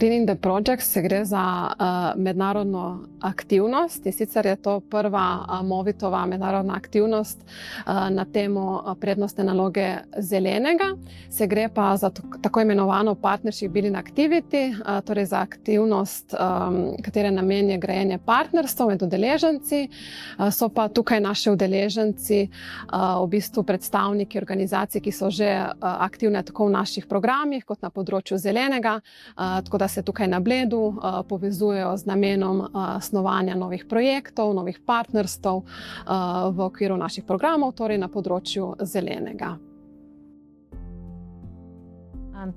Green in the Projects se gre za mednarodno aktivnost in sicer je to prva Movitova mednarodna aktivnost na temo prednostne naloge zelenega. Se gre pa za tako imenovano Partnership Building Activity, torej za aktivnost, katere namen je grajenje partnerstev med udeleženci. So pa tukaj naši udeleženci v bistvu predstavniki organizacij, ki so že aktivne tako v naših programih kot na področju zelenega, tako da se tukaj na Bledu povezujejo z namenom snovanja novih projektov, novih partnerstev v okviru naših programov, torej na področju zelenega.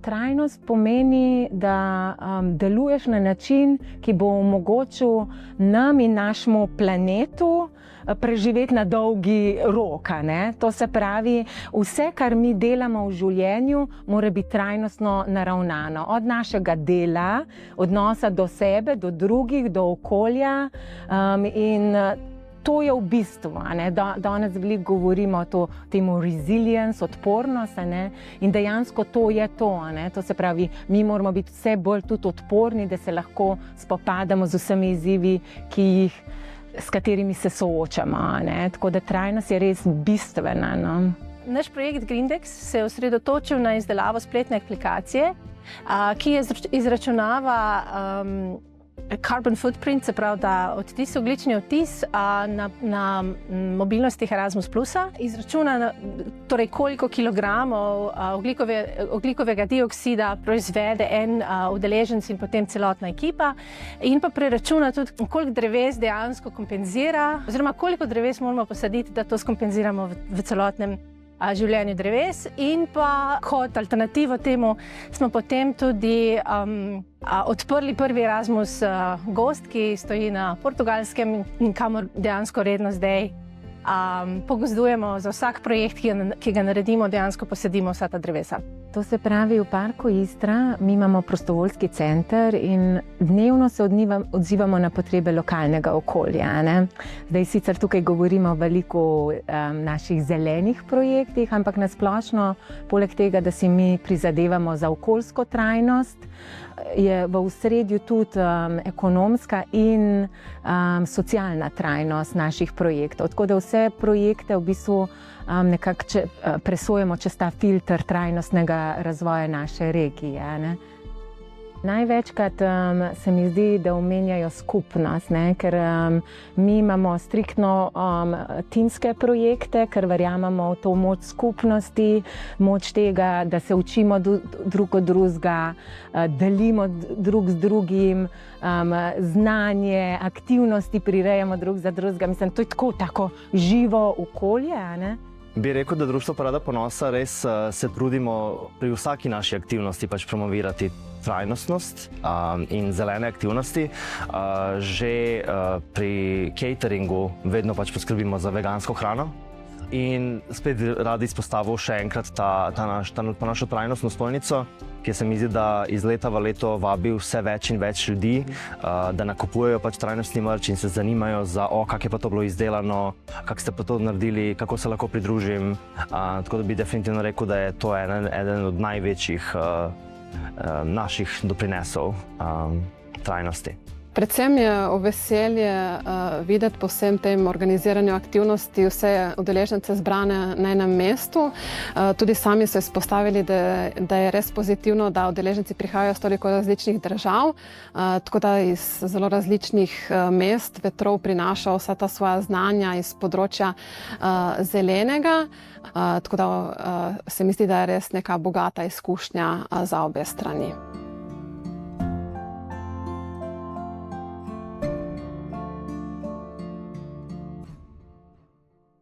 Trajnost pomeni, da deluješ na način, ki bo omogočil nam in našemu planetu preživeti na dolgi rok, ne? To se pravi, vse, kar mi delamo v življenju, mora biti trajnostno naravnano. Od našega dela, odnosa do sebe, do drugih, do okolja in to je v bistvu, ne? Danes veliko govorimo o temu resilience, odpornost, ne? In dejansko to je to, ne? To se pravi, mi moramo biti vse bolj tudi odporni, da se lahko spopadamo z vsemi izzivi, s katerimi se soočamo, ne? Tako da trajnost je res bistvena, no? Naš projekt Greendex se je osredotočil na izdelavo spletne aplikacije, ki izračunava carbon footprint, se pravi, da oglični odtis na mobilnostih Erasmus Plusa izračuna, torej koliko kilogramov ogljikovega dioksida proizvede en udeleženec in potem celotna ekipa, in pa preračuna tudi, koliko dreves dejansko kompenzira, oziroma koliko dreves moramo posaditi, da to skompenziramo v celotnem življenju dreves. In pa kot alternativo temu smo potem tudi odprli prvi Erasmus gost, ki stoji na Portugalskem in kamor dejansko redno zdaj pogozdujemo za vsak projekt, ki ga naredimo, dejansko posadimo vsa ta drevesa. To se pravi, v Parku Istra mi imamo prostovoljski center in dnevno se odzivamo na potrebe lokalnega okolja, ne? Zdaj sicer tukaj govorimo veliko o naših zelenih projektih, ampak na splošno, poleg tega, da si mi prizadevamo za okoljsko trajnost, je v ospredju tudi ekonomska in socialna trajnost naših projektov. Tako da vse projekte v bistvu nekako presojamo čez ta filter trajnostnega razvoja naše regije, ne? Največkrat se mi zdi, da omenjajo skupnost, ne? Ker mi imamo striktno timske projekte, ker verjamemo v to moč skupnosti, moč tega, da se učimo drug od drugega, delimo drug z drugim, znanje, aktivnosti prirejamo drug za drugega. Mislim, to je tako živo okolje, ne? Bi rekel, da Društvo Parada ponosa res se trudimo pri vsaki naši aktivnosti pač promovirati trajnostnost in zelene aktivnosti. Že pri cateringu vedno pač poskrbimo za vegansko hrano. In spet radi izpostavil še enkrat našo trajnostno stojnico, ki se mi zdi, da iz leta v leto vabi vse več in več ljudi, da nakupujejo pač trajnostni merch in se zanimajo za kako je pa to bilo izdelano, kako ste pa to naredili, kako se lahko pridružim. Tako da bi definitivno rekel, da je to eden od največjih naših doprinesov trajnosti. Predvsem je veselje videti po vsem tem organiziranju aktivnosti vse udeležence zbrane na enem mestu. Tudi sami so izpostavili, da je res pozitivno, da udeleženci prihajajo iz toliko različnih držav, tako da iz zelo različnih mest, vetrov prinašajo vsa ta svoja znanja iz področja zelenega. Tako da se mi zdi, da je res neka bogata izkušnja za obe strani.